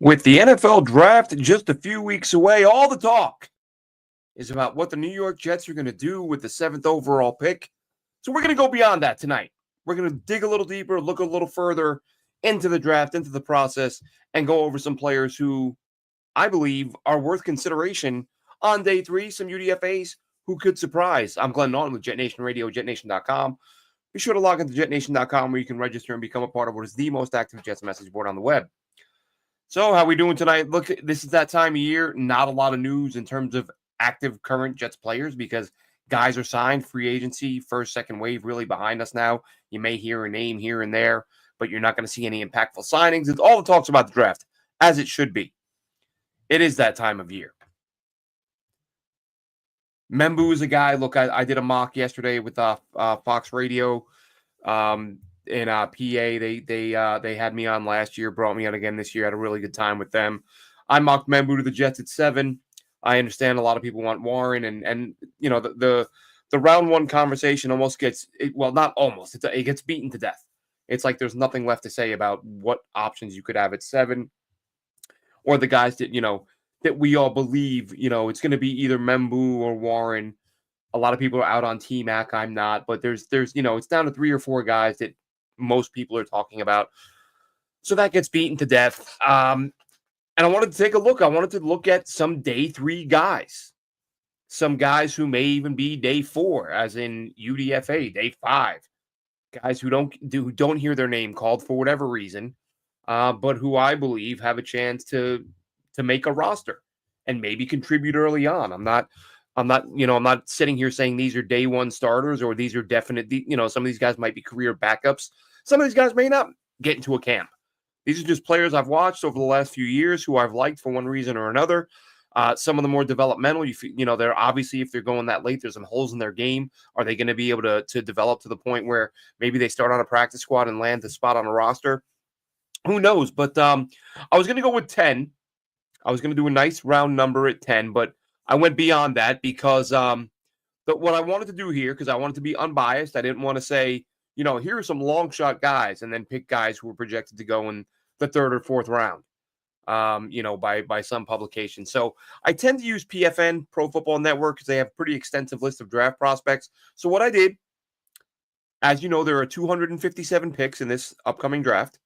With the NFL draft just a few weeks away, all the talk is about what the New York Jets are going to do with the seventh overall pick. So we're going to go beyond that tonight. We're going to dig a little deeper, look a little further into the draft, into the process, and go over some players who I believe are worth consideration on day three, some UDFAs who could surprise. I'm Glenn Naughton with JetNation Radio, JetNation.com. Be sure to log into JetNation.com where you can register and become a part of what is the most active Jets message board on the web. So how we doing tonight? Look, this is that time of year. Not a lot of news in terms of active current Jets players because guys are signed, free agency, first, second wave really behind us now. You may hear a name here and there, but you're not going to see any impactful signings. It's all the talks about the draft, as it should be. It is that time of year. Membu is a guy. Look, I did a mock yesterday with Fox Radio. In PA, they had me on last year, brought me on again this year. Had a really good time with them. I mocked Membu to the Jets at 7. I understand a lot of people want Warren, and you know the round one conversation almost gets not almost. It gets beaten to death. It's like there's nothing left to say about what options you could have at 7, or the guys that we all believe it's going to be either Membu or Warren. A lot of people are out on T-Mac. I'm not, but there's it's down to 3 or 4 guys that most people are talking about. So that gets beaten to death. And I wanted to take a look. I wanted to look at some day 3 guys. Some guys who may even be day 4, as in UDFA, day 5. Guys who don't hear their name called for whatever reason, but who I believe have a chance to make a roster and maybe contribute early on. I'm not sitting here saying these are day 1 starters or these are definite, some of these guys might be career backups. Some of these guys may not get into a camp. These are just players I've watched over the last few years who I've liked for one reason or another. Some of the more developmental, they're obviously, if they're going that late, there's some holes in their game. Are they going to be able to develop to the point where maybe they start on a practice squad and land a spot on a roster? Who knows? But I was going to go with 10. I was going to do a nice round number at 10, but I went beyond that because what I wanted to do here, because I wanted to be unbiased, I didn't want to say, here are some long shot guys and then pick guys who were projected to go in the 3rd or 4th round, by some publication. So I tend to use PFN, Pro Football Network, because they have a pretty extensive list of draft prospects. So what I did, as you know, there are 257 picks in this upcoming draft.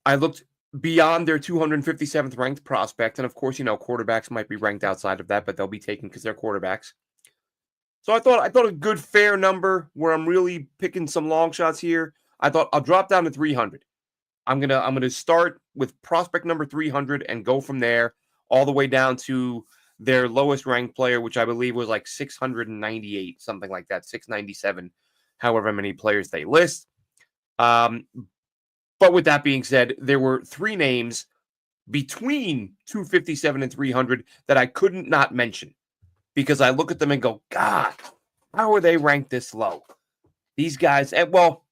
I looked beyond their 257th ranked prospect. And of course, quarterbacks might be ranked outside of that, but they'll be taken because they're quarterbacks. So I thought a good fair number where I'm really picking some long shots here. I thought I'll drop down to 300. I'm gonna start with prospect number 300 and go from there all the way down to their lowest ranked player, which I believe was like 698, something like that, 697, however many players they list. But with that being said, there were 3 names between 257 and 300 that I couldn't not mention because I look at them and go, God, how are they ranked this low? These guys, and well,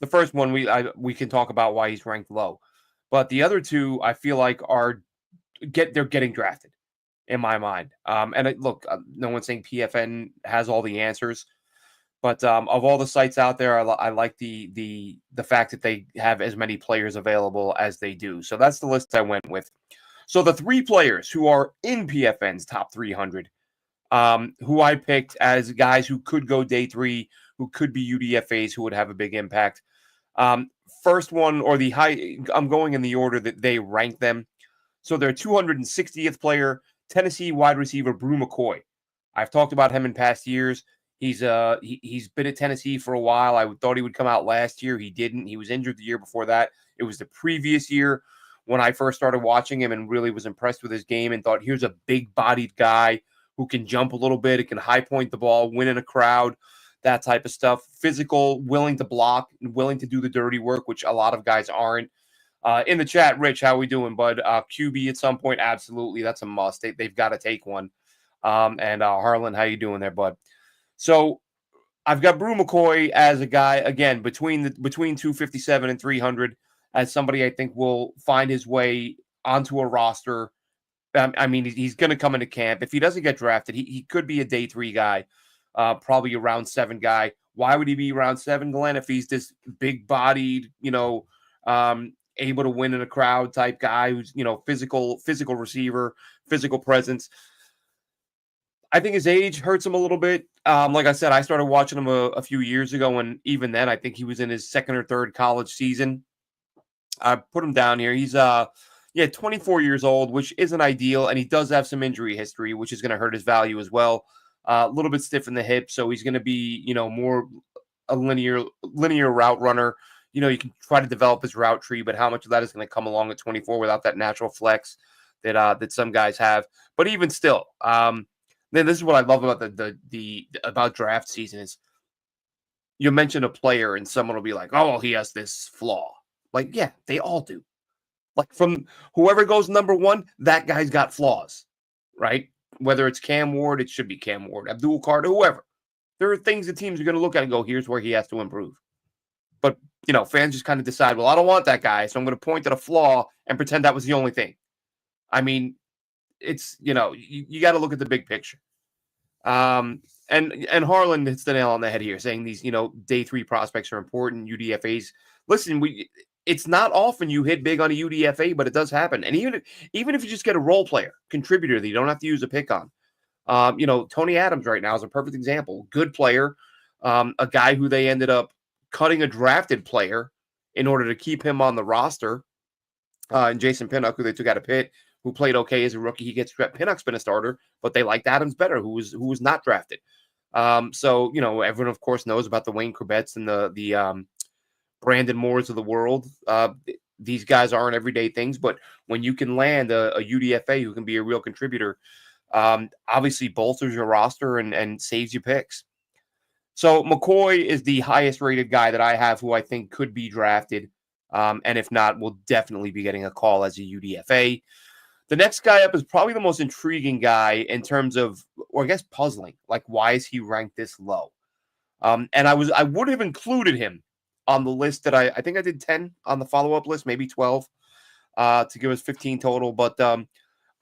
the first one we can talk about why he's ranked low, but the other 2 I feel like they're getting drafted in my mind. Look, no one's saying PFN has all the answers. But of all the sites out there, I like the fact that they have as many players available as they do. So that's the list I went with. So the 3 players who are in PFN's top 300, who I picked as guys who could go day 3, who could be UDFAs, who would have a big impact. First one, or I'm going in the order that they rank them. So their 260th player, Tennessee wide receiver Brew McCoy. I've talked about him in past years. He's been at Tennessee for a while. I thought he would come out last year. He didn't. He was injured the year before that. It was the previous year when I first started watching him and really was impressed with his game and thought, here's a big-bodied guy who can jump a little bit. It can high point the ball, win in a crowd, that type of stuff. Physical, willing to block, willing to do the dirty work, which a lot of guys aren't. In the chat, Rich, how we doing, bud? QB at some point, absolutely. That's a must. They've got to take one. And Harlan, how you doing there, bud? So I've got Brew McCoy as a guy, again, between 257 and 300, as somebody I think will find his way onto a roster. I mean, he's going to come into camp. If he doesn't get drafted, he could be a day 3 guy, probably a round 7 guy. Why would he be round 7, Glenn, if he's this big-bodied, able to win in a crowd type guy who's, physical receiver, physical presence. I think his age hurts him a little bit. Like I said, I started watching him a few years ago, and even then, I think he was in his second or third college season. I put him down here. He's 24 years old, which isn't ideal, and he does have some injury history, which is going to hurt his value as well. A little bit stiff in the hip, so he's going to be, more a linear route runner. You can try to develop his route tree, but how much of that is going to come along at 24 without that natural flex that some guys have? But even still, then this is what I love about the about draft season is you mention a player and someone will be like, oh, well, he has this flaw. Like, yeah, they all do. Like from whoever goes number one, that guy's got flaws, right? Whether it's Cam Ward, it should be Cam Ward, Abdul Carter, whoever. There are things that teams are going to look at and go, here's where he has to improve. But, fans just kind of decide, well, I don't want that guy, so I'm going to point at a flaw and pretend that was the only thing. I mean, it's, you got to look at the big picture. And Harlan hits the nail on the head here, saying these, day three prospects are important, UDFAs. Listen, it's not often you hit big on a UDFA, but it does happen. And even if you just get a role player, contributor that you don't have to use a pick on. Tony Adams right now is a perfect example. Good player, a guy who they ended up cutting a drafted player in order to keep him on the roster. And Jason Pinnock, who they took out of Pitt, who played okay as a rookie. He gets Pinnock's been a starter, but they liked Adams better, who was not drafted. So everyone of course knows about the Wayne Corbetts and the Brandon Moores of the world. These guys aren't everyday things, but when you can land a UDFA who can be a real contributor, obviously bolsters your roster and saves you picks. So McCoy is the highest rated guy that I have who I think could be drafted. And if not, will definitely be getting a call as a UDFA. The next guy up is probably the most intriguing guy in terms of, or I guess puzzling, like why is he ranked this low? And I would have included him on the list that I think I did 10 on the follow-up list, maybe 12 to give us 15 total. But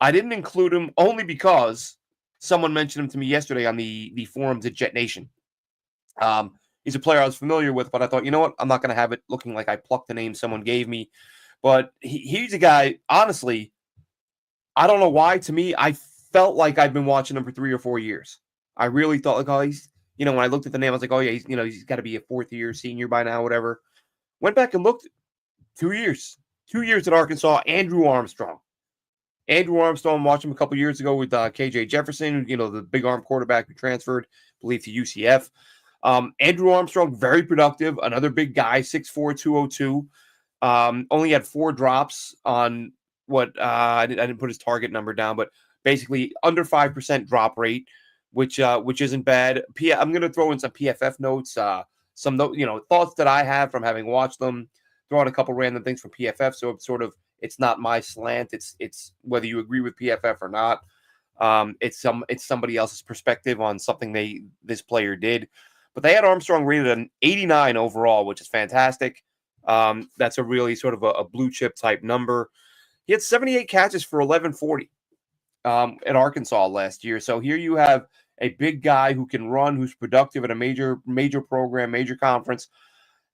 I didn't include him only because someone mentioned him to me yesterday on the forums at JetNation. He's a player I was familiar with, but I thought, you know what? I'm not going to have it looking like I plucked the name someone gave me. But he's a guy, honestly, I don't know why. To me, I felt like I've been watching him for 3 or 4 years. I really thought like, oh, he's, when I looked at the name, I was like, oh yeah, he's got to be a fourth year senior by now, whatever. Went back and looked, 2 years at Arkansas. Andrew Armstrong, watched him a couple years ago with KJ Jefferson, the big arm quarterback who transferred, I believe, to UCF. Andrew Armstrong, very productive, another big guy, 6'4", 202. Only had 4 drops on what I didn't put his target number down, but basically under 5% drop rate, which isn't bad. I'm going to throw in some PFF notes, some thoughts that I have from having watched them. Throw out a couple random things from PFF, so it's not my slant. It's whether you agree with PFF or not. It's somebody else's perspective on something this player did. But they had Armstrong rated an 89 overall, which is fantastic. That's a really sort of a blue chip type number. He had 78 catches for 1140 at Arkansas last year. So here you have a big guy who can run, who's productive at a major program, major conference.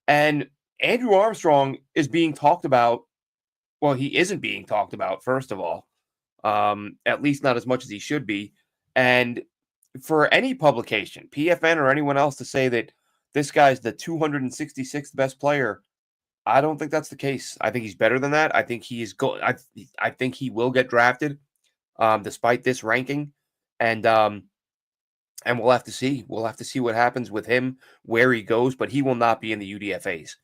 And Andrew Armstrong is being talked about. Well, he isn't being talked about, first of all, at least not as much as he should be. And for any publication, PFN or anyone else, to say that this guy's the 266th best player, I don't think that's the case. I think he's better than that. I think he is I think he will get drafted, despite this ranking, and we'll have to see. We'll have to see what happens with him, where he goes, but he will not be in the UDFAs.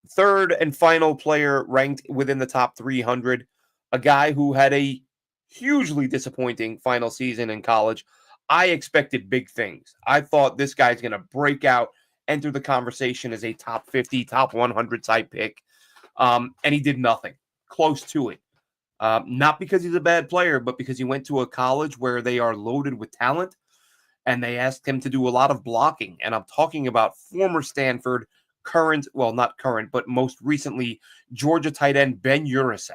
Third and final player ranked within the top 300, a guy who had a hugely disappointing final season in college. I expected big things. I thought this guy's going to break out, enter the conversation as a top 50, top 100 type pick. And he did nothing close to it. Not because he's a bad player, but because he went to a college where they are loaded with talent and they asked him to do a lot of blocking. And I'm talking about former Stanford, not current, but most recently Georgia tight end Ben Urasek.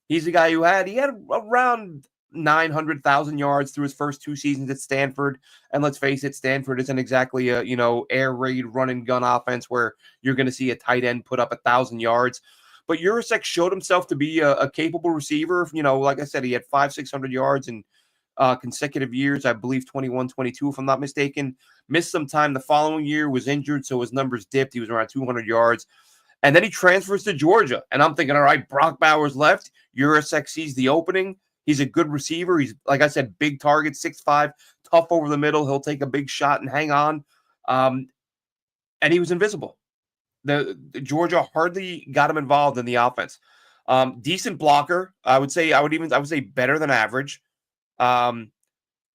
He's a guy who had around 900,000 yards through his first 2 seasons at Stanford. And let's face it, Stanford isn't exactly a, air raid run and gun offense where you're going to see a tight end put up 1,000 yards. but Urasek showed himself to be a capable receiver. Like I said, he had 600 yards in consecutive years, I believe 21, 22, if I'm not mistaken. Missed some time the following year, was injured, so his numbers dipped. He was around 200 yards. And then he transfers to Georgia. And I'm thinking, all right, Brock Bowers left. Urasek sees the opening. He's a good receiver. He's, like I said, big target, 6'5", tough over the middle. He'll take a big shot and hang on. And he was invisible. The Georgia hardly got him involved in the offense. Decent blocker. I would say better than average. Run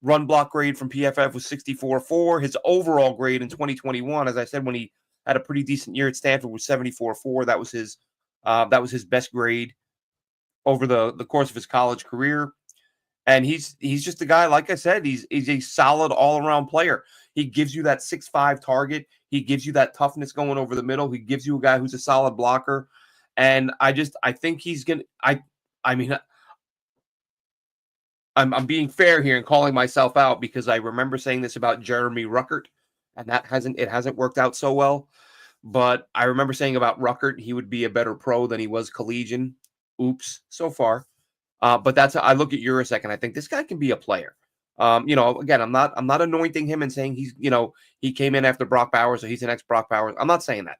block grade from PFF was 64.4. His overall grade in 2021, as I said, when he had a pretty decent year at Stanford, was 74.4. That was his best grade over the course of his college career. And he's just a guy, like I said, he's a solid all-around player. He gives you that 6'5" target. He gives you that toughness going over the middle. He gives you a guy who's a solid blocker. And I think he's going to I'm being fair here and calling myself out because I remember saying this about Jeremy Ruckert, and it hasn't worked out so well. But I remember saying about Ruckert, he would be a better pro than he was collegian. Oops, so far. But I look at Urasek and I think this guy can be a player. Again, I'm not anointing him and saying he came in after Brock Bowers, so he's the next Brock Bowers. I'm not saying that.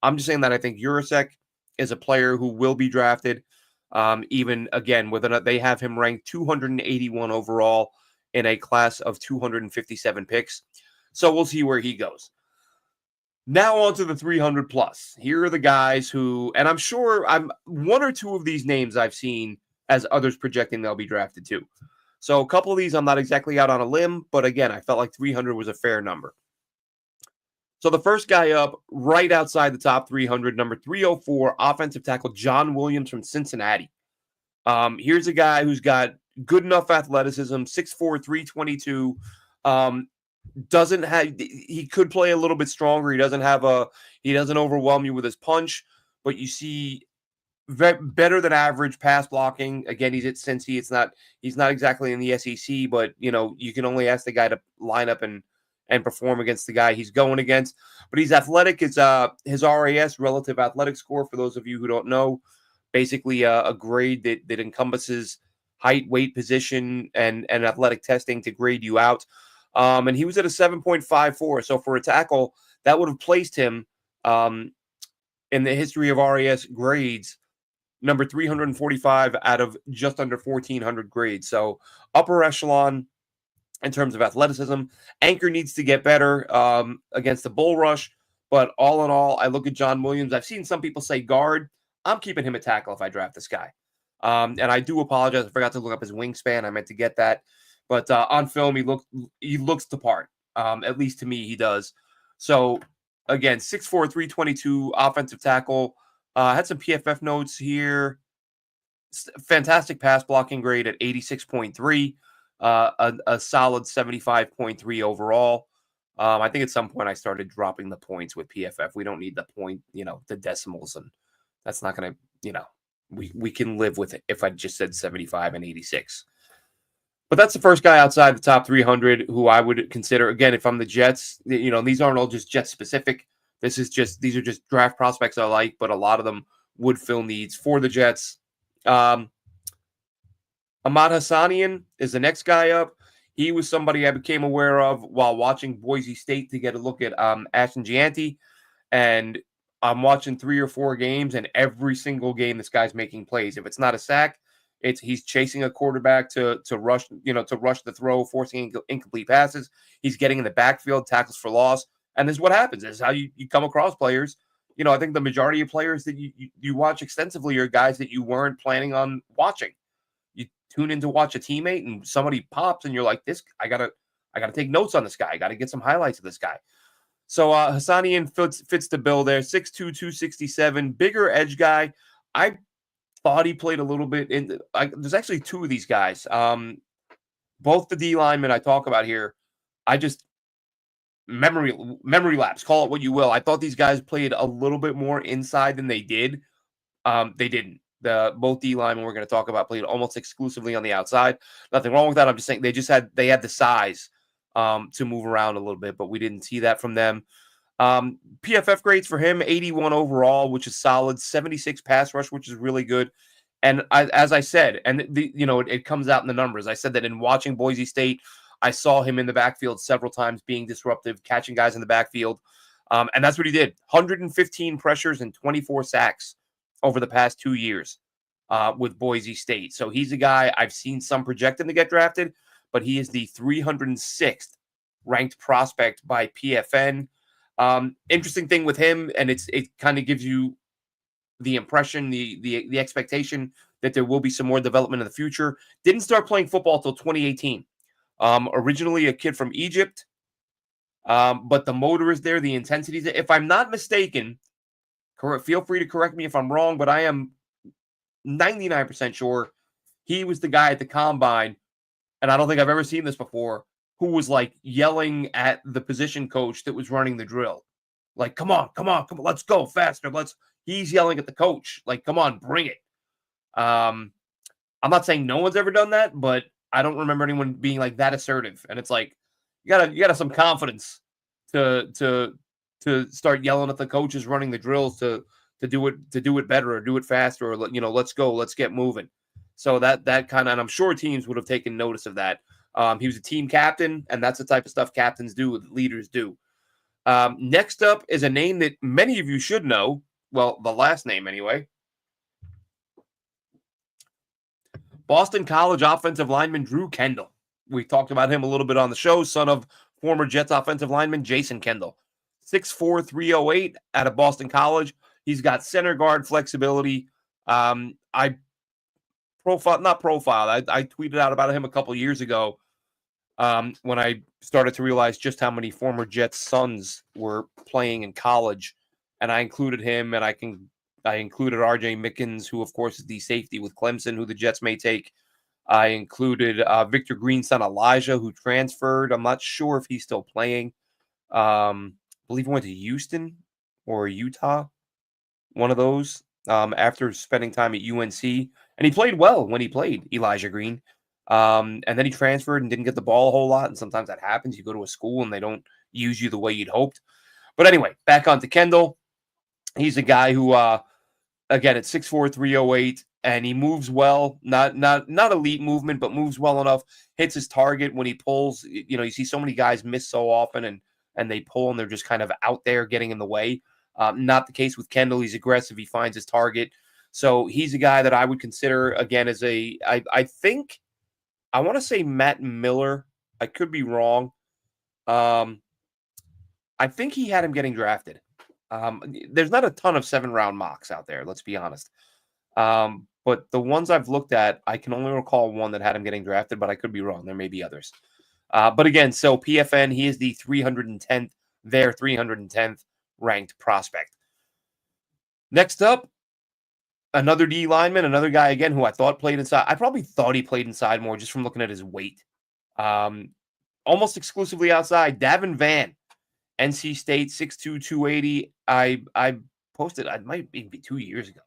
I'm just saying that I think Urasek is a player who will be drafted. Even again, they have him ranked 281 overall in a class of 257 picks. So we'll see where he goes. Now on to the 300 plus. Here are the guys who, and I'm sure one or two of these names I've seen as others projecting they'll be drafted too. So a couple of these I'm not exactly out on a limb, but again, I felt like 300 was a fair number. So the first guy up, right outside the top 300, number 304, offensive tackle John Williams from Cincinnati. Here's a guy who's got good enough athleticism, 6'4", 322. He could play a little bit stronger. He doesn't overwhelm you with his punch, but you see better than average pass blocking. Again, he's at Cincy. He's not exactly in the SEC, but you can only ask the guy to line up and perform against the guy he's going against. But he's athletic. It's his RAS, relative athletic score, for those of you who don't know, basically a grade that encompasses height, weight, position, and athletic testing to grade you out. And he was at a 7.54. So for a tackle, that would have placed him in the history of RAS grades, number 345 out of just under 1,400 grades. So upper echelon in terms of athleticism. Anchor needs to get better against the bull rush. But all in all, I look at John Williams. I've seen some people say guard. I'm keeping him at tackle if I draft this guy. And I do apologize. I forgot to look up his wingspan. I meant to get that. But on film, he looks the part. At least to me, he does. So, again, 6'4", 322 offensive tackle. Had some PFF notes here. Fantastic pass blocking grade at 86.3. A solid 75.3 overall. I think at some point I started dropping the points with PFF. We don't need the point, the decimals, and that's not going to, we can live with it if I just said 75 and 86. But that's the first guy outside the top 300 who I would consider. Again, if I'm the Jets, these aren't all just Jets specific. These are just draft prospects I like, but a lot of them would fill needs for the Jets. Ahmad Hassanian is the next guy up. He was somebody I became aware of while watching Boise State to get a look at Ashton Gianti. And I'm watching 3 or 4 games, and every single game this guy's making plays. If it's not a sack, he's chasing a quarterback to rush the throw, forcing incomplete passes. He's getting in the backfield, tackles for loss. And this is what happens. This is how you come across players. I think the majority of players that you watch extensively are guys that you weren't planning on watching. You tune in to watch a teammate and somebody pops and you're like, I gotta take notes on this guy. I gotta get some highlights of this guy. So Hassanian fits the bill there. 6'2", 267, bigger edge guy. I thought he played a little bit there's actually 2 of these guys. Both the D linemen I talk about here, I just memory lapse, call it what you will. I thought these guys played a little bit more inside than they did. They didn't. Both D linemen we're going to talk about played almost exclusively on the outside. Nothing wrong with that. I'm just saying they had the size to move around a little bit, but we didn't see that from them. PFF grades for him, 81 overall, which is solid, 76 pass rush, which is really good. And as I said, and it comes out in the numbers. I said that in watching Boise State, I saw him in the backfield several times being disruptive, catching guys in the backfield. And that's what he did. 115 pressures and 24 sacks over the past 2 years with Boise State. So he's a guy I've seen some project him to get drafted, but he is the 306th ranked prospect by PFN. Interesting thing with him, and it kind of gives you the impression, the expectation that there will be some more development in the future. Didn't start playing football until 2018. Originally a kid from Egypt, but the motor is there, the intensity is there. If I'm not mistaken, feel free to correct me if I'm wrong, but I am 99% sure he was the guy at the combine, and I don't think I've ever seen this before, who was like yelling at the position coach that was running the drill. Like, come on, let's go faster. He's yelling at the coach, like, come on, bring it. I'm not saying no one's ever done that, but I don't remember anyone being like that assertive. And it's like, you gotta some confidence to start yelling at the coaches running the drills to do it better or do it faster, or let's go, let's get moving. So that kind of, and I'm sure teams would have taken notice of that. He was a team captain, and that's the type of stuff captains do, leaders do. Next up is a name that many of you should know. Well, the last name anyway. Boston College offensive lineman Drew Kendall. We talked about him a little bit on the show, son of former Jets offensive lineman Jason Kendall. 6'4", 308 out of Boston College. He's got center guard flexibility. I tweeted out about him a couple years ago when I started to realize just how many former Jets sons were playing in college, and I included him, and I included R.J. Mickens, who of course is the safety with Clemson, who the Jets may take. I included Victor Green's son Elijah, who transferred. I'm not sure if he's still playing. I believe he went to Houston or Utah, one of those, after spending time at UNC. And he played well when he played, Elijah Green. And then he transferred and didn't get the ball a whole lot. And sometimes that happens. You go to a school and they don't use you the way you'd hoped. But anyway, back on to Kendall. He's a guy who, again, at 6'4", 308, and he moves well. Not elite movement, but moves well enough. Hits his target when he pulls. You see so many guys miss so often, and they pull, and they're just kind of out there getting in the way. Not the case with Kendall. He's aggressive. He finds his target. So he's a guy that I would consider, again, as I think, I want to say Matt Miller. I could be wrong. I think he had him getting drafted. There's not a ton of 7-round mocks out there, let's be honest. But the ones I've looked at, I can only recall one that had him getting drafted, but I could be wrong. There may be others. But again, so PFN, he is the 310th ranked prospect. Next up, another D lineman, another guy, again, who I thought played inside. I probably thought he played inside more just from looking at his weight. Almost exclusively outside, Davin Vann, NC State, 6'2", 280. I posted, it might even be 2 years ago.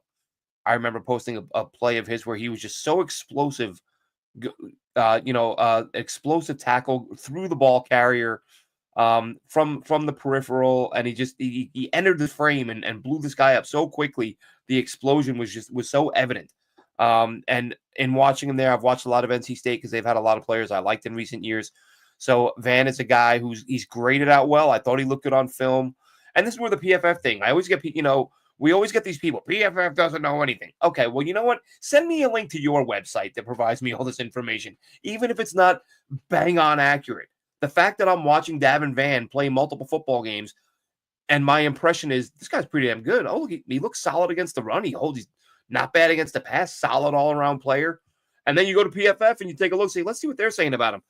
I remember posting a play of his where he was just so explosive, explosive tackle through the ball carrier from the peripheral, and he entered the frame and blew this guy up so quickly. The explosion was so evident. And in watching him there, I've watched a lot of NC State because they've had a lot of players I liked in recent years. So Van is a guy he's graded out well. I thought he looked good on film. And this is where the PFF thing. I always get, we always get these people. PFF doesn't know anything. Okay, well, you know what? Send me a link to your website that provides me all this information, even if it's not bang on accurate. The fact that I'm watching Davin Vann play multiple football games, and my impression is this guy's pretty damn good. Oh, he looks solid against the run. He's not bad against the pass. Solid all-around player. And then you go to PFF and you take a look, say, let's see what they're saying about him.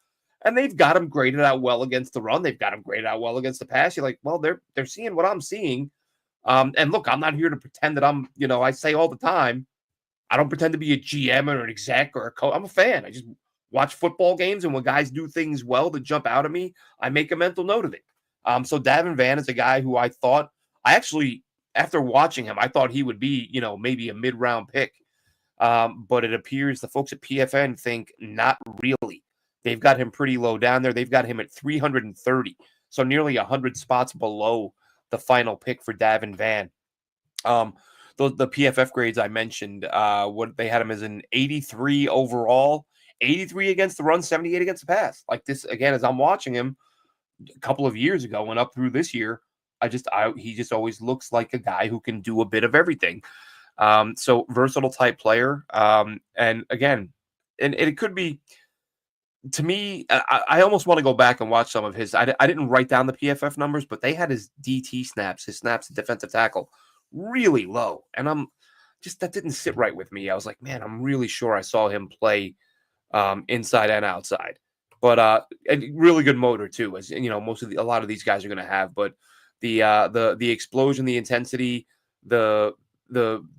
And they've got him graded out well against the run. They've got him graded out well against the pass. You're like, well, they're seeing what I'm seeing. And look, I'm not here to pretend that I'm, I say all the time, I don't pretend to be a GM or an exec or a coach. I'm a fan. I just watch football games, and when guys do things well that jump out at me, I make a mental note of it. So Davin Vann is a guy who I actually, after watching him, I thought he would be, maybe a mid-round pick. But it appears the folks at PFN think not really. They've got him pretty low down there. They've got him at 330, so nearly 100 spots below the final pick for Davin Van. The PFF grades I mentioned, what they had him as an 83 overall, 83 against the run, 78 against the pass. Like this again, as I'm watching him a couple of years ago and up through this year, he just always looks like a guy who can do a bit of everything. So versatile type player. And again, and it could be, to me, I almost want to go back and watch some of his. I didn't write down the PFF numbers, but they had his DT snaps, his snaps at defensive tackle, really low. And that didn't sit right with me. I was like, man, I'm really sure I saw him play inside and outside. But and really good motor too, as you know, a lot of these guys are going to have. But the explosion, the intensity, the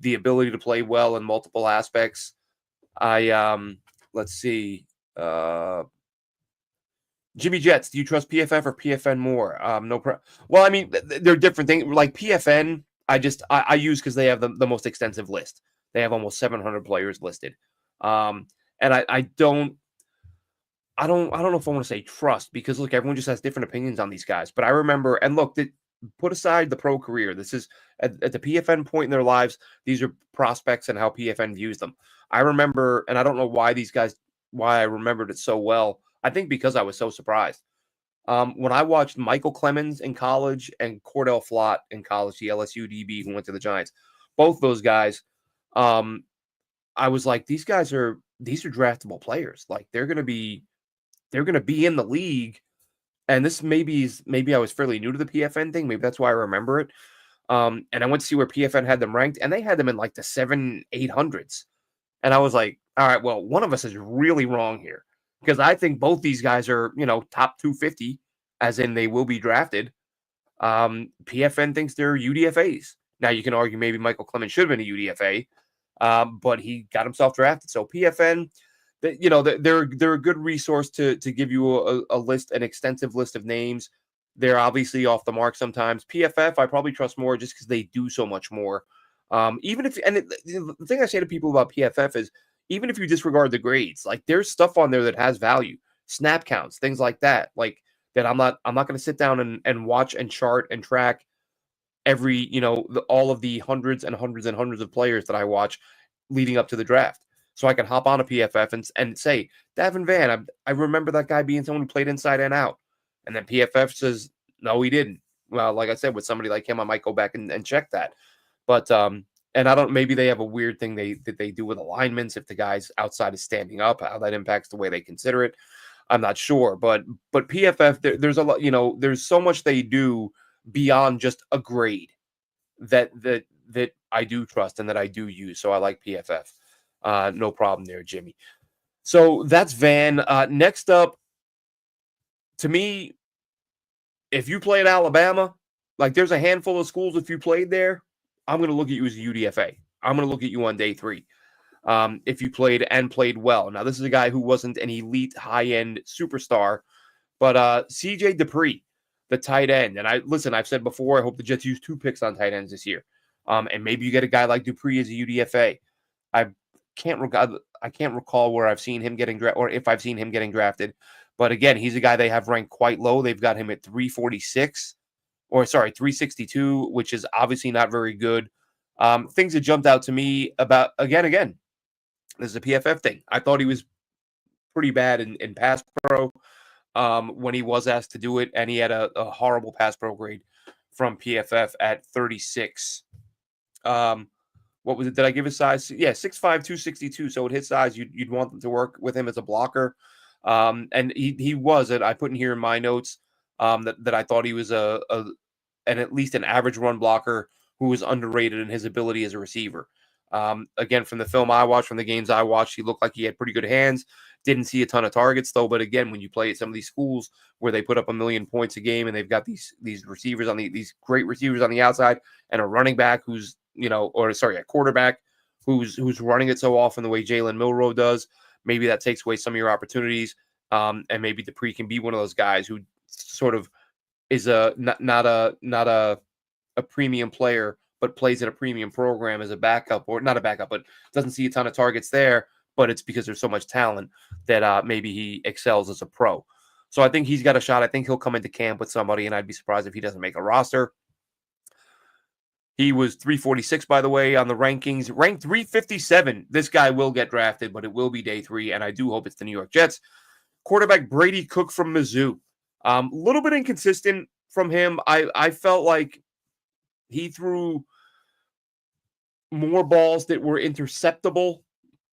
ability to play well in multiple aspects. Let's see. Jimmy Jets, do you trust PFF or PFN more? Well, I mean, they're different things. Like PFN, I use because they have the most extensive list. They have almost 700 players listed. And I don't know if I want to say trust, because look, everyone just has different opinions on these guys. But I remember, and look, put aside the pro career. This is at the PFN point in their lives. These are prospects and how PFN views them. I remember, and I don't know why I remembered it so well. I think because I was so surprised. When I watched Michael Clemens in college and Cordell Flott in college, the LSU DB who went to the Giants, both those guys, I was like, these are draftable players. Like they're gonna be in the league. And this maybe I was fairly new to the PFN thing. Maybe that's why I remember it. And I went to see where PFN had them ranked, and they had them in like the 700-800s. And I was like, all right, well, one of us is really wrong here, because I think both these guys are, top 250, as in they will be drafted. PFN thinks they're UDFAs. Now you can argue maybe Michael Clemens should have been a UDFA, but he got himself drafted. So PFN, they're a good resource to give you a list, an extensive list of names. They're obviously off the mark sometimes. PFF, I probably trust more just because they do so much more. Even if, and the thing I say to people about PFF is, even if you disregard the grades, like there's stuff on there that has value, snap counts, things like that, like that. I'm not going to sit down and watch and chart and track every, all of the hundreds and hundreds and hundreds of players that I watch leading up to the draft. So I can hop on a PFF and say, Davin Van, I remember that guy being someone who played inside and out. And then PFF says, no, he didn't. Well, like I said, with somebody like him, I might go back and check that. But, and maybe they have a weird thing that they do with alignments. If the guy's outside is standing up, how that impacts the way they consider it, I'm not sure. But PFF, there's a lot, there's so much they do beyond just a grade that I do trust and that I do use. So I like PFF. No problem there, Jimmy. So that's Van. Next up, to me, if you play at Alabama, like there's a handful of schools, if you played there, I'm going to look at you as a UDFA. I'm going to look at you on day 3. If you played well. Now, this is a guy who wasn't an elite high-end superstar, but CJ Dupree, the tight end. And I've said before, I hope the Jets use 2 picks on tight ends this year. And maybe you get a guy like Dupree as a UDFA. I can't recall where I've seen him getting drafted, or if I've seen him getting drafted. But again, he's a guy they have ranked quite low. They've got him at 362, which is obviously not very good. Things that jumped out to me about, again, this is a PFF thing. I thought he was pretty bad in pass pro when he was asked to do it, and he had a horrible pass pro grade from PFF at 36. What was it? Did I give his size? Yeah, 6'5", 262. So at his size, you'd want them to work with him as a blocker. And he was it. I put in here in my notes that I thought he was at least an average run blocker who was underrated in his ability as a receiver. Again, from the film I watched, from the games I watched, he looked like he had pretty good hands. Didn't see a ton of targets though. But again, when you play at some of these schools where they put up 1 million points a game and they've got these receivers these great receivers on the outside and a running back who's a quarterback who's running it so often the way Jalen Milroe does, maybe that takes away some of your opportunities. And maybe Dupree can be one of those guys who sort of is not a premium player, but plays in a premium program as a backup, or not a backup, but doesn't see a ton of targets there. But it's because there's so much talent that maybe he excels as a pro. So I think he's got a shot. I think he'll come into camp with somebody, and I'd be surprised if he doesn't make a roster. He was 346, by the way, on the rankings, ranked 357. This guy will get drafted, but it will be day 3, and I do hope it's the New York Jets. Quarterback Brady Cook from Mizzou. A little bit inconsistent from him. I felt like he threw more balls that were interceptable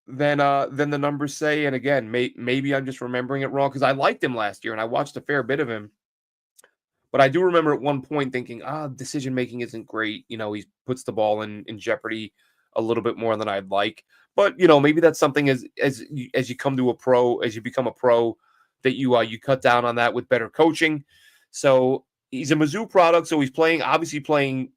than the numbers say. And again, maybe I'm just remembering it wrong because I liked him last year and I watched a fair bit of him. But I do remember at one point thinking, decision making isn't great. He puts the ball in jeopardy a little bit more than I'd like. But maybe that's something as you come to a pro, as you become a pro, that you cut down on that with better coaching. So he's a Mizzou product, so he's obviously playing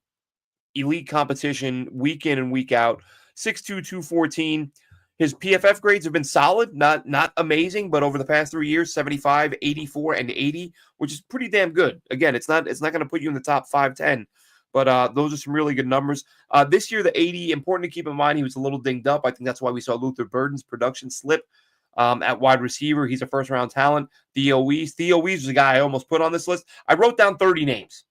elite competition week in and week out. 6'2", 214. His PFF grades have been solid, not amazing, but over the past 3 years, 75, 84, and 80, which is pretty damn good. Again, it's not going to put you in the top 5-10, but those are some really good numbers. This year, the 80, important to keep in mind, he was a little dinged up. I think that's why we saw Luther Burden's production slip at wide receiver. He's a first-round talent. Theo Weiss was a guy I almost put on this list. I wrote down 30 names,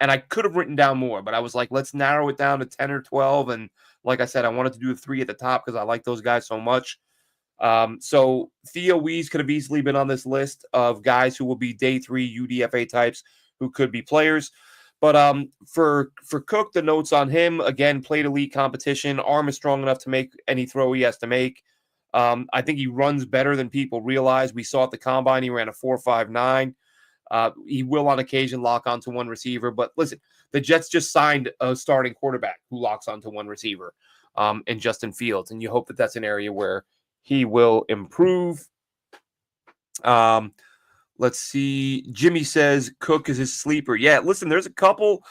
and I could have written down more, but I was like, let's narrow it down to 10 or 12, and like I said, I wanted to do the 3 at the top because I like those guys so much. So Theo Weiss could have easily been on this list of guys who will be day 3 UDFA types who could be players. But for Cook, the notes on him, again, played elite competition. Arm is strong enough to make any throw he has to make. I think he runs better than people realize. We saw at the combine, he ran a 4.59. He will on occasion lock onto one receiver. But listen, the Jets just signed a starting quarterback who locks onto one receiver in Justin Fields. And you hope that that's an area where he will improve. Let's see. Jimmy says Cook is his sleeper. Yeah, listen, there's a couple.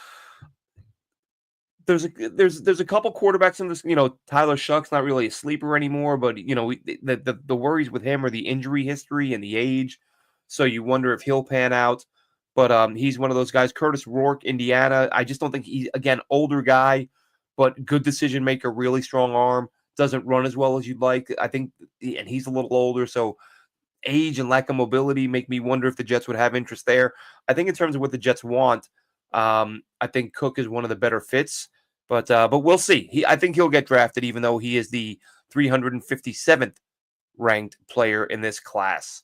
There's a couple quarterbacks in this. Tyler Shuck's not really a sleeper anymore, but the worries with him are the injury history and the age. So you wonder if he'll pan out. But he's one of those guys. Curtis Rourke, Indiana. I just don't think he's, again, older guy, but good decision maker, really strong arm. Doesn't run as well as you'd like. I think, and he's a little older, so age and lack of mobility make me wonder if the Jets would have interest there. I think in terms of what the Jets want, I think Cook is one of the better fits. But we'll see. I think he'll get drafted, even though he is the 357th ranked player in this class.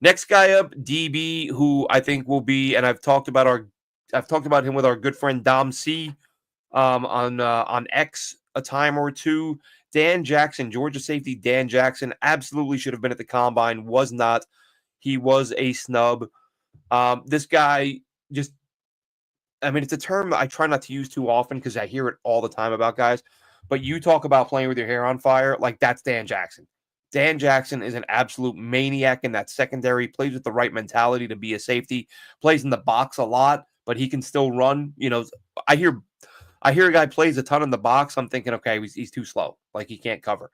Next guy up, DB, who I think will be, and I've talked about him with our good friend Dom C on X a time or two. Dan Jackson, Georgia safety Dan Jackson, absolutely should have been at the combine, was not. He was a snub. This guy just, it's a term I try not to use too often because I hear it all the time about guys, but you talk about playing with your hair on fire, like that's Dan Jackson. Dan Jackson is an absolute maniac in that secondary, plays with the right mentality to be a safety, plays in the box a lot, but he can still run. I hear a guy plays a ton in the box. I'm thinking, okay, he's too slow. Like he can't cover.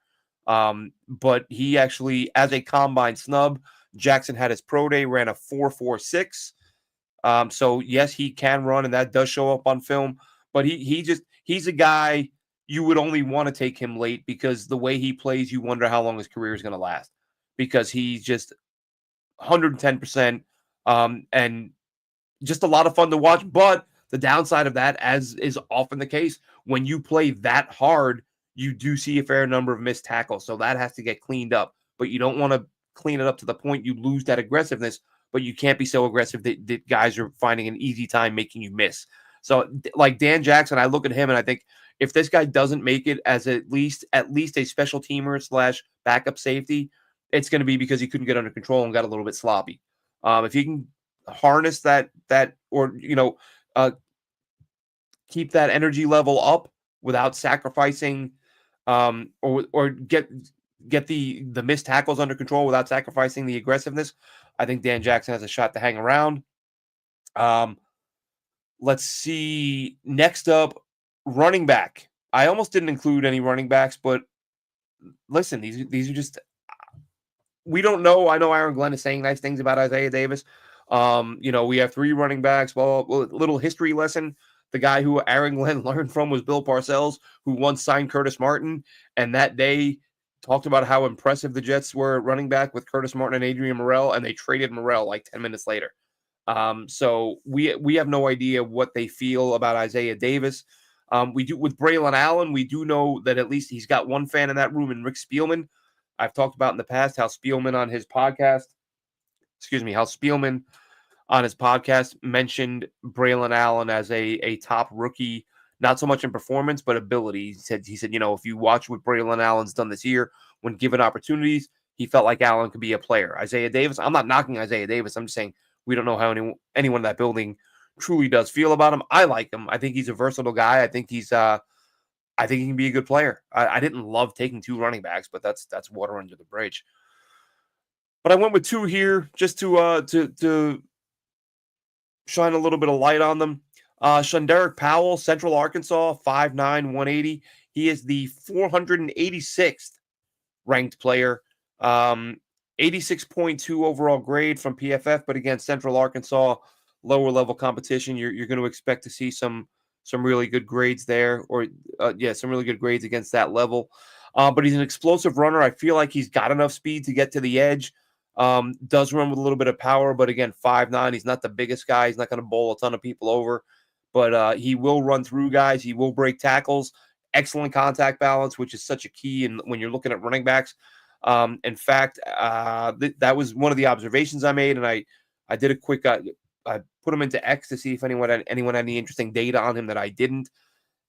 But he actually, as a combine snub, Jackson had his pro day, ran a 4.46. So yes, he can run, and that does show up on film. But he's a guy you would only want to take him late because the way he plays, you wonder how long his career is going to last because he's just 110%, and just a lot of fun to watch. But the downside of that, as is often the case, when you play that hard, you do see a fair number of missed tackles. So that has to get cleaned up. But you don't want to clean it up to the point you lose that aggressiveness, but you can't be so aggressive that guys are finding an easy time making you miss. So like Dan Jackson, I look at him and I think if this guy doesn't make it as at least a special teamer / backup safety, it's going to be because he couldn't get under control and got a little bit sloppy. If he can harness that or keep that energy level up without sacrificing or get the missed tackles under control without sacrificing the aggressiveness, I think Dan Jackson has a shot to hang around. Let's see. Next up, running back. I almost didn't include any running backs, but listen, these are just, we don't know. I know Aaron Glenn is saying nice things about Isaiah Davis. We have 3 running backs. Well, little history lesson. The guy who Aaron Glenn learned from was Bill Parcells, who once signed Curtis Martin, and that day talked about how impressive the Jets were at running back with Curtis Martin and Adrian Morrell, and they traded Morrell like 10 minutes later. So we have no idea what they feel about Isaiah Davis. We do with Braylon Allen, we do know that at least he's got one fan in that room, and Rick Spielman. I've talked about in the past how Spielman on his podcast, how Spielman on his podcast mentioned Braylon Allen as a top rookie, not so much in performance, but ability. He said, if you watch what Braylon Allen's done this year, when given opportunities, he felt like Allen could be a player. Isaiah Davis, I'm not knocking Isaiah Davis. I'm just saying we don't know how anyone in that building truly does feel about him. I like him. I think he's a versatile guy. I think he can be a good player. I didn't love taking 2 running backs, but that's water under the bridge. But I went with 2 here just to shine a little bit of light on them. Shunderick Powell, Central Arkansas, 5'9", 180. He is the 486th ranked player. 86.2 overall grade from PFF, but again, Central Arkansas, lower level competition. You're going to expect to see some really good grades there, or some really good grades against that level. But he's an explosive runner. I feel like he's got enough speed to get to the edge. Does run with a little bit of power, but again, 5'9". He's not the biggest guy. He's not going to bowl a ton of people over, but he will run through guys. He will break tackles. Excellent contact balance, which is such a key when you're looking at running backs. In fact, that was one of the observations I made, and I did a quick. I put him into X to see if anyone had any interesting data on him that I didn't,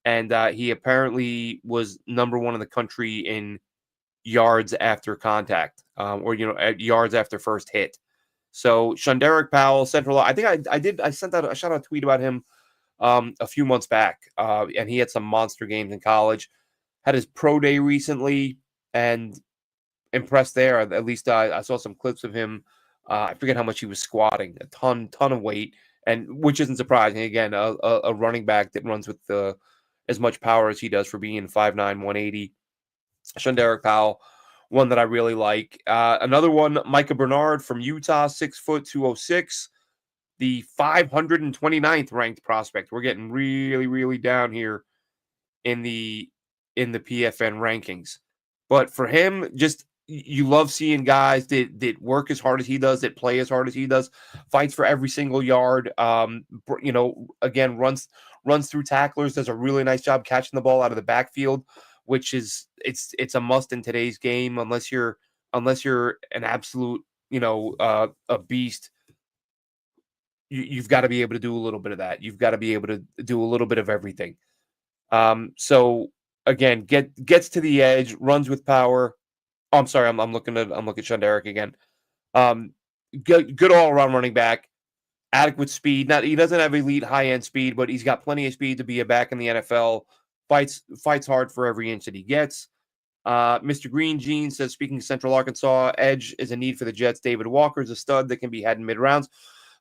and he apparently was number 1 in the country in yards after contact, or yards after first hit. So Shunderick Powell, Central. I think I sent out. I shot out a tweet about him a few months back, and he had some monster games in college. Had his pro day recently, and impressed there. At least I saw some clips of him. I forget how much he was squatting, a ton of weight, and which isn't surprising. Again, a running back that runs with as much power as he does for being 5'9", 180. Shunderick Powell, one that I really like. Another one, Micah Bernard from Utah, 6 foot 206, the 529th ranked prospect. We're getting really, really down here in the PFN rankings. But for him, just you love seeing guys that work as hard as he does, that play as hard as he does, fights for every single yard. Again, runs through tacklers, does a really nice job catching the ball out of the backfield, which is it's a must in today's game unless you're an absolute a beast. You've got to be able to do a little bit of that. You've got to be able to do a little bit of everything. So again, gets to the edge, runs with power. Oh, I'm sorry, I'm looking at Shunderick again. Good all around running back, adequate speed. He doesn't have elite high end speed, but he's got plenty of speed to be a back in the NFL. Fights hard for every inch that he gets. Mr. Green Jean says, speaking of Central Arkansas, edge is a need for the Jets. David Walker is a stud that can be had in mid rounds.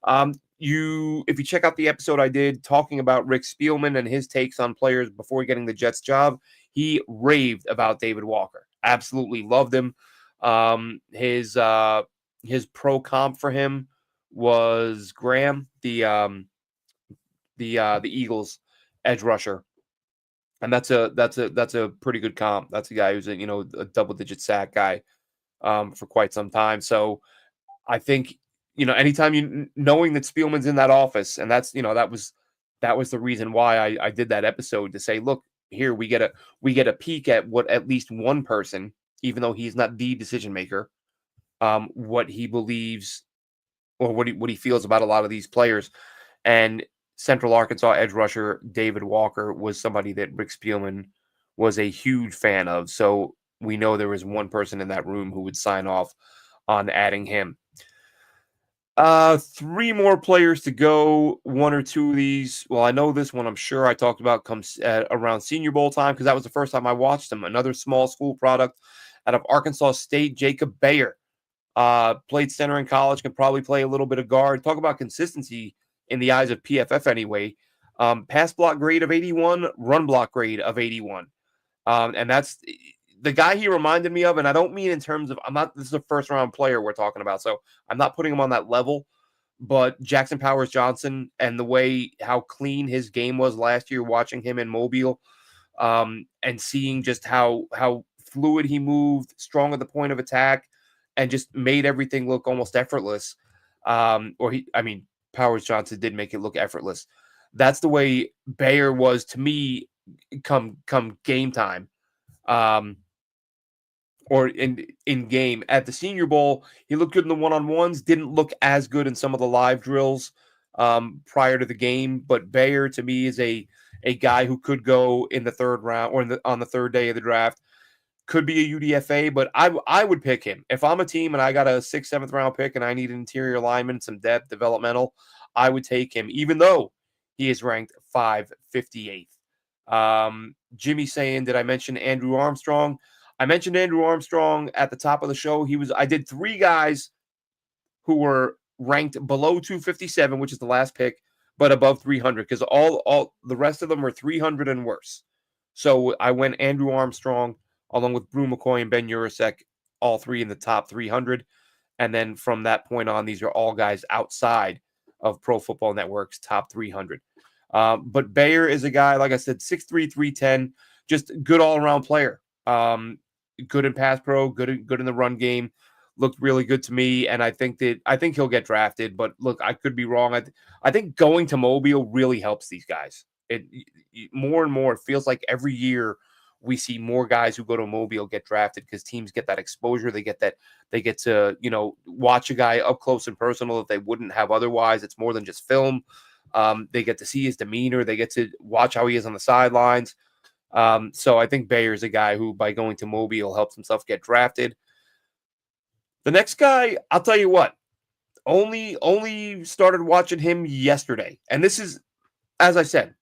If you check out the episode I did talking about Rick Spielman and his takes on players before getting the Jets job, he raved about David Walker. Absolutely loved him. His pro comp for him was Graham, the Eagles edge rusher, and that's a pretty good comp. That's a guy who's a double digit sack guy for quite some time. So I think anytime knowing that Spielman's in that office, and that's that was the reason why I did that episode, to say, look, here we get a peek at what at least one person, even though he's not the decision maker, what he believes or what he feels about a lot of these players. And Central Arkansas edge rusher David Walker was somebody that Rick Spielman was a huge fan of. So we know there was one person in that room who would sign off on adding him. 3 more players to go. 1 or 2 of these. Well, I know this one, I'm sure I talked about, comes around Senior Bowl time, because that was the first time I watched him. Another small school product out of Arkansas State, Jacob Bayer. Played center in college, can probably play a little bit of guard. Talk about consistency in the eyes of PFF anyway. Pass block grade of 81, run block grade of 81. And that's the guy he reminded me of, and I don't mean in terms of, this is a first round player we're talking about, so I'm not putting him on that level, but Jackson Powers Johnson, and the way how clean his game was last year, watching him in Mobile, and seeing just how fluid he moved, strong at the point of attack, and just made everything look almost effortless. Powers Johnson did make it look effortless. That's the way Bayer was to me come game time. Or in game. At the Senior Bowl, he looked good in the one-on-ones, didn't look as good in some of the live drills prior to the game. But Bayer, to me, is a guy who could go in the third round or on the third day of the draft. Could be a UDFA, but I would pick him. If I'm a team and I got a 6th, 7th round pick and I need an interior lineman, some depth, developmental, I would take him, even though he is ranked 558th. Jimmy saying, did I mention Andrew Armstrong? I mentioned Andrew Armstrong at the top of the show. I did 3 guys who were ranked below 257, which is the last pick, but above 300, because all the rest of them are 300 and worse. So I went Andrew Armstrong along with Brew McCoy and Ben Urasek, all 3 in the top 300. And then from that point on, these are all guys outside of Pro Football Network's top 300. But Bayer is a guy, like I said, 6'3", 310, just good all-around player. Good in pass pro, good in the run game. Looked really good to me, and I think he'll get drafted. But look, I could be wrong. I think going to Mobile really helps these guys. It more and more, it feels like every year we see more guys who go to Mobile get drafted because teams get that exposure. They get to watch a guy up close and personal that they wouldn't have otherwise. It's more than just film. They get to see his demeanor. They get to watch how he is on the sidelines. So I think Bayer's a guy who, by going to Mobile, helps himself get drafted. The next guy, I'll tell you what, only started watching him yesterday. And this is, as I said,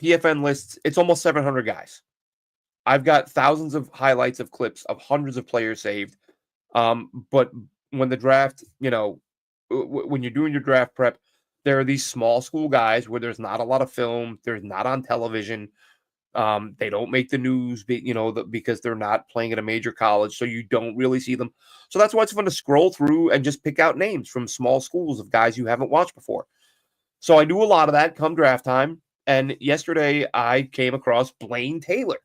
PFN lists, it's almost 700 guys. I've got thousands of highlights of clips of hundreds of players saved. But when the draft, when you're doing your draft prep, there are these small school guys where there's not a lot of film, they're not on television. They don't make the news, because they're not playing at a major college, so you don't really see them. So that's why it's fun to scroll through and just pick out names from small schools of guys you haven't watched before. So I do a lot of that come draft time. And yesterday I came across Blaine Taylor,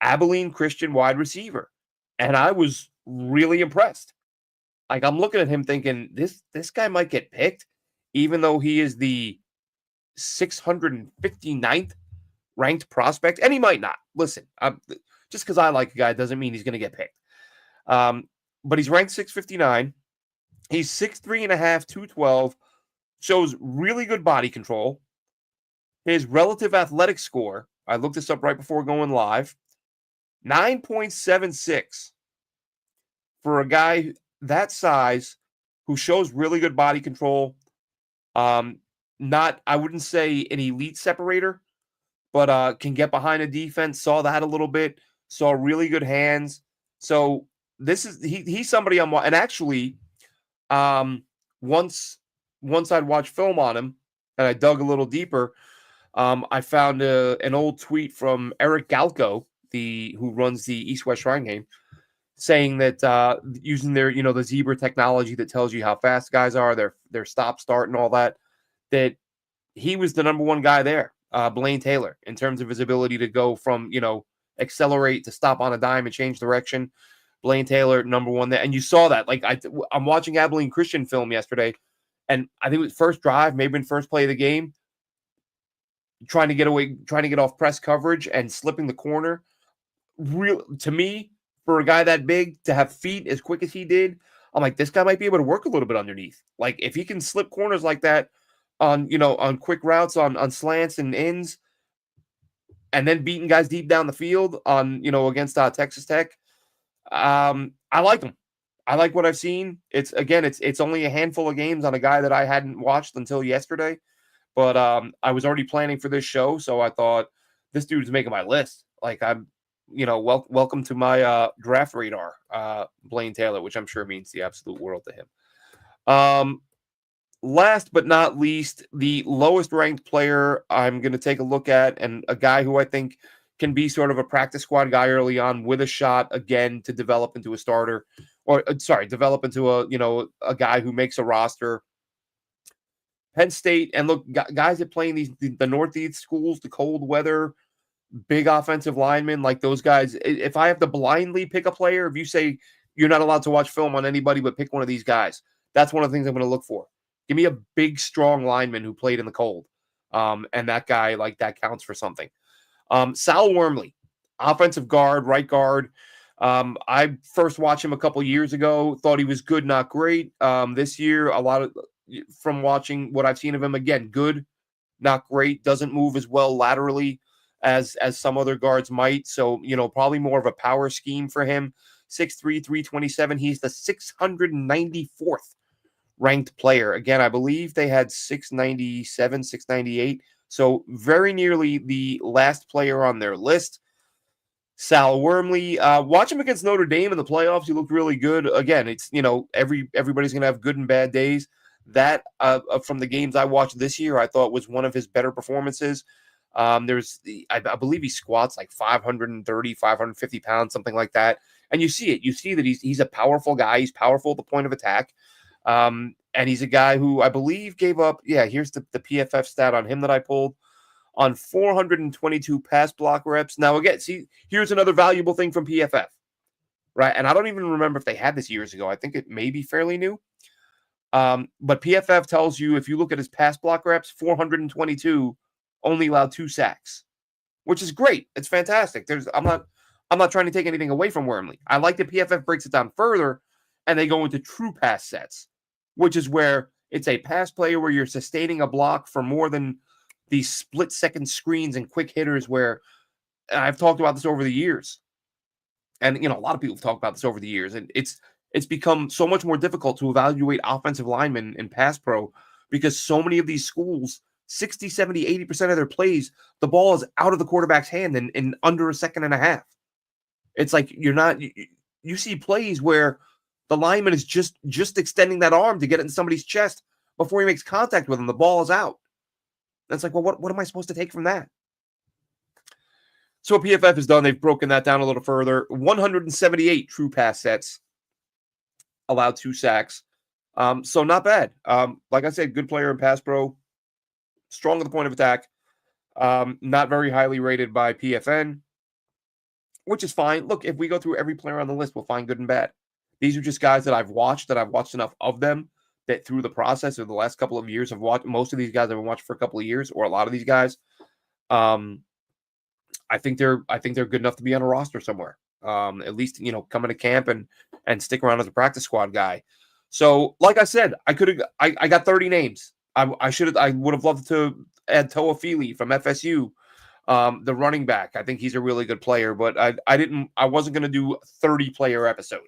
Abilene Christian wide receiver, and I was really impressed. Like, I'm looking at him thinking, this guy might get picked, even though he is the 659th ranked prospect, and he might not. Listen, just because I like a guy doesn't mean he's going to get picked. But he's ranked 659. He's 6'3.5", 212, shows really good body control. His relative athletic score, I looked this up right before going live, 9.76 for a guy that size who shows really good body control. Not, I wouldn't say an elite separator, but can get behind a defense. Saw that a little bit. Saw really good hands. So this is he's somebody I'm watching. And actually, once I'd watched film on him and I dug a little deeper, I found an old tweet from Eric Galco, who runs the East West Shrine Game, saying that using their the Zebra technology that tells you how fast guys are, their stop start and all that he was the number one guy there. Blaine Taylor, in terms of his ability to go from, accelerate to stop on a dime and change direction. Blaine Taylor, number one there. And you saw that. Like, I'm watching Abilene Christian film yesterday, and I think it was first drive, maybe in first play of the game, trying to get off press coverage and slipping the corner. To me, for a guy that big, to have feet as quick as he did, I'm like, this guy might be able to work a little bit underneath. Like, if he can slip corners like that, on quick routes, on slants and ends, and then beating guys deep down the field against Texas Tech. I like him. I like what I've seen. It's only a handful of games on a guy that I hadn't watched until yesterday, but I was already planning for this show, so I thought this dude's making my list. Like, I'm, welcome to my draft radar, Blaine Taylor, which I'm sure means the absolute world to him. Last but not least, the lowest ranked player I'm going to take a look at, and a guy who I think can be sort of a practice squad guy early on with a shot, again, to develop into a starter, develop into a guy who makes a roster. Penn State, and look, guys that play in the Northeast schools, the cold weather, big offensive linemen, like those guys. If I have to blindly pick a player, if you say you're not allowed to watch film on anybody but pick one of these guys, that's one of the things I'm going to look for. Give me a big, strong lineman who played in the cold. And that guy, like, that counts for something. Sal Wormley, offensive guard, right guard. I first watched him a couple years ago. Thought he was good, not great. This year, a lot of from watching what I've seen of him, again, good, not great. Doesn't move as well laterally as some other guards might. So, probably more of a power scheme for him. 6'3", 327. He's the 694th ranked player. Again, I believe they had 697, 698. So very nearly the last player on their list. Sal Wormley, watch him against Notre Dame in the playoffs. He looked really good. Again, it's everybody's gonna have good and bad days. That from the games I watched this year, I thought was one of his better performances. I believe he squats like 530, 550 pounds, something like that. And you see it. You see that he's a powerful guy. He's powerful at the point of attack. And he's a guy who I believe gave up. Yeah, here's the PFF stat on him that I pulled. On 422 pass block reps. Now, again, see, here's another valuable thing from PFF, right? And I don't even remember if they had this years ago. I think it may be fairly new. But PFF tells you if you look at his pass block reps, 422 only allowed 2 sacks, which is great. It's fantastic. I'm not trying to take anything away from Wormley. I like that PFF breaks it down further, and they go into true pass sets, which is where it's a pass play where you're sustaining a block for more than these split-second screens and quick hitters where I've talked about this over the years. And, a lot of people have talked about this over the years. And it's become so much more difficult to evaluate offensive linemen in pass pro because so many of these schools, 60, 70, 80% of their plays, the ball is out of the quarterback's hand in under a second and a half. It's like you see plays where the lineman is just extending that arm to get it in somebody's chest before he makes contact with him. The ball is out. That's like, well, what am I supposed to take from that? So what PFF has done, they've broken that down a little further. 178 true pass sets, allowed 2 sacks. So not bad. Like I said, good player in pass pro, strong at the point of attack. Not very highly rated by PFN, which is fine. Look, if we go through every player on the list, we'll find good and bad. These are just guys that I've watched enough of them that through the process of the last couple of years, I've watched most of these guys I've been watching for a couple of years, or a lot of these guys. I think they're good enough to be on a roster somewhere. At least come into camp and stick around as a practice squad guy. So, like I said, I got 30 names. I would have loved to add Toa Fili from FSU, the running back. I think he's a really good player, but I wasn't going to do a 30-player episode.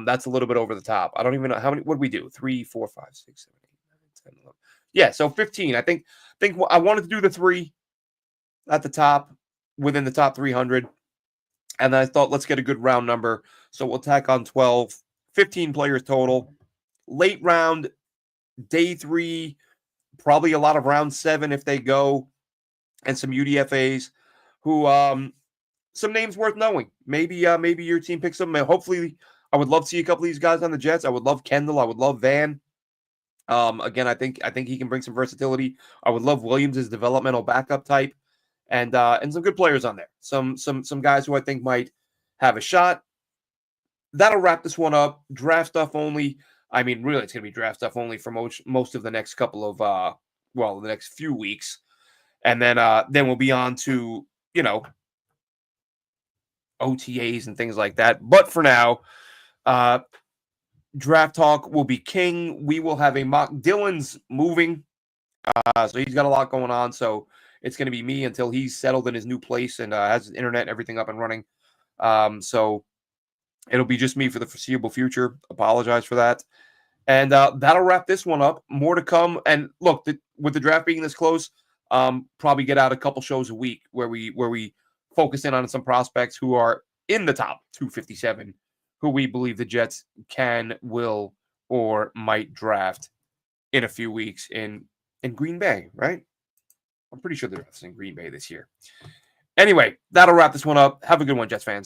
That's a little bit over the top. I don't even know how many. What did we do? 3, 4, 5, 6, 7, 8, 9, 10, 11. Yeah, so 15. I think I wanted to do the 3 at the top within the top 300, and then I thought let's get a good round number. So we'll tack on 12, 15 players total. Late round, day 3, probably a lot of round 7 if they go, and some UDFAs who some names worth knowing. Maybe your team picks them. Hopefully. I would love to see a couple of these guys on the Jets. I would love Kendall. I would love Van. Again, I think he can bring some versatility. I would love Williams as developmental backup type, and some good players on there. Some guys who I think might have a shot. That'll wrap this one up. Draft stuff only. I mean, really, it's going to be draft stuff only for most of the next couple of the next few weeks, and then we'll be on to OTAs and things like that. But for now. Draft talk will be king. We will have a mock. Dylan's moving, so he's got a lot going on. So it's going to be me until he's settled in his new place and has his internet and everything up and running. So it'll be just me for the foreseeable future. Apologize for that. And that'll wrap this one up. More to come. And look, with the draft being this close, probably get out a couple shows a week where we focus in on some prospects who are in the top 257. Who we believe the Jets can, will, or might draft in a few weeks in Green Bay, right? I'm pretty sure they're in Green Bay this year. Anyway, that'll wrap this one up. Have a good one, Jets fans.